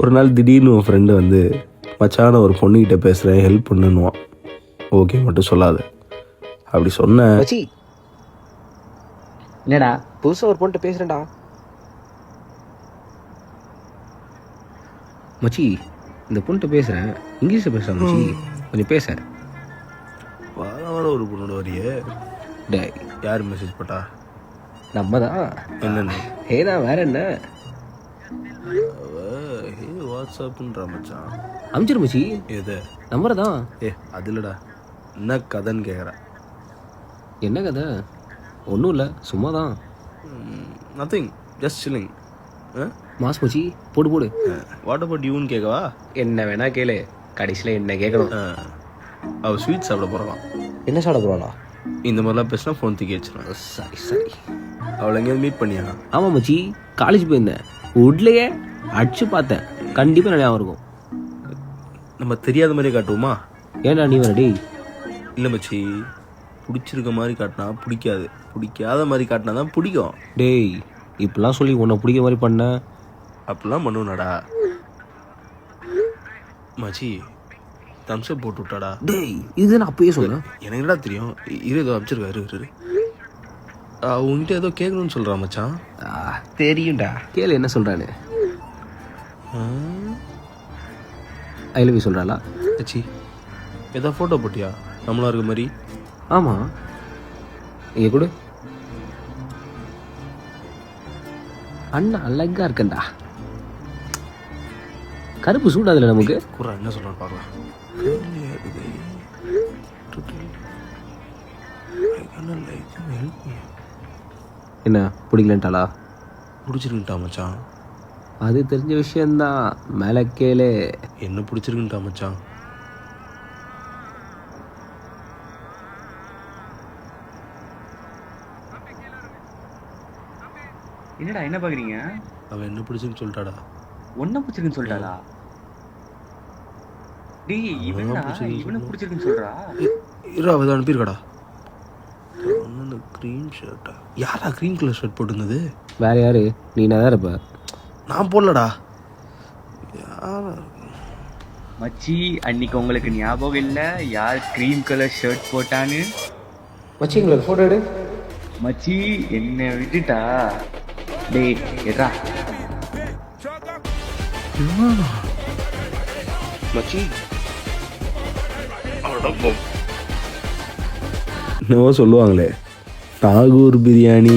ஒரு நாள் திடீர்னு உன் ஃப்ரெண்டு வந்து மச்சான ஒரு பொண்ணுக்கிட்ட பேசுகிறேன் ஹெல்ப் பண்ணுன்னுவான். ஓகே மட்டும் சொல்லாத. அப்படி சொன்னேன். மச்சி என்னடா புதுசாக ஒரு பொண்ணுகிட்ட பேசுகிறேன்டா. மச்சி இந்த பொண்ணுகிட்ட பேசுகிறேன், இங்கிலீஷில் பேசுகிறேன் மச்சி, கொஞ்சம் பேச. வர வர ஒரு பொண்ணோட வரியே. டே யார் மெசேஜ் போட்டா? நம்ம தான். என்னென்ன ஏதா வேற என்ன? வாட்ஸ்அப்புன்றா மச்சான். அமிச்சிரு மச்சி. எது? நம்பரை தான். அது இல்லைடா, என்ன கதைன்னு கேட்குறேன். என்ன கதை? ஒன்றும் இல்லை, சும்மா தான். Nothing, just chilling. மாஸ் மச்சி, போடு போடு. வாட் அபவுட் யூன்னு கேட்கவா? என்ன வேணா கேளு, கடைசியில் என்ன கேட்கணும். அவள் ஸ்வீட் சாப்பிட போகிறான். என்ன சாப்பிட போகிறாளா? இந்த மாதிரிலாம் பேசினா ஃபோன் தூக்கி வச்சிருவேன். சரி. அவளை எங்கேயாவது மீட் பண்ணியா? ஆமாம் மச்சி, காலேஜ் போயிருந்தேன், உட்லையே அடிச்சு பார்த்தேன், கண்டிப்பாக நிறையா இருக்கும். நம்ம தெரியாத மாதிரியே காட்டுவோமா? ஏன்டா நீ வரடி? இல்லை மச்சி, பிடிச்சிருக்க மாதிரி காட்டினா பிடிக்காது, பிடிக்காத மாதிரி காட்டினா தான் பிடிக்கும். டேய் இப்படிலாம் சொல்லி உன்னை பிடிக்க மாதிரி பண்ண. அப்படிலாம் பண்ணுவேனாடா மச்சி? தம்ஸ்அப் போட்டு விட்டாடா. டேய் இது நான் அப்பயே சொன்னேன். எனக்கு என்னடா தெரியும்? ஏதோ அமைச்சிருக்காரு. உங்ககிட்ட ஏதோ கேட்கணும்னு சொல்கிறான் மச்சான். தெரியும்டா, கேளு என்ன சொல்கிறான்னு. ஐ லவ் யூ சொல்கிறாளா? மச்சி ஏதோ ஃபோட்டோ போட்டியா நம்மளா இருக்க மாதிரி? ஆமாம், இங்கே கொடு. அண்ணா அழகா இருக்கண்டா, கருப்பு சூடாதுல நமக்கு. குரா என்ன சொல்கிறான்னு பார்க்கலாம். என்ன பிடிக்கலன்ட்டாளா? பிடிச்சிருக்குன்ட்டா மச்சான். அது தெரிஞ்ச விஷயந்தான், மேலே கேளு. என்ன பிடிச்சிருக்குன்ட்டா மச்சான். என்னடா என்ன பாக்குறீங்க? அவன் என்ன பிடிச்சுன்னு சொல்லிட்டாடா. ஒன்ன பிடிச்சிருக்குன்னு சொல்லிட்டாளா? டேய் இவனா இவனை பிடிச்சிருக்குன்னு சொல்றா. இரு, அவள் அனுப்பியிருக்காடா. க்ரீன் ஷர்ட்டா? யாரா க்ரீன் கலர் ஷர்ட் போட்டுருந்தது? வேற யாரு? நீ தான் இருப்ப. நான் போடலடா. யாரா? மச்சி அன்னைக்கு உங்களுக்கு ஞாபகம் இல்ல யார் கிரீம் கலர் ஷர்ட் போட்டான்னு? மச்சி உங்களுக்கு ஃபோட்டோ எடு. மச்சி என்ன விட்டுட்டா? டேய் எட்ரா. மச்சி என்னவோ சொல்லுவாங்களே, நாகூர் பிரியாணி.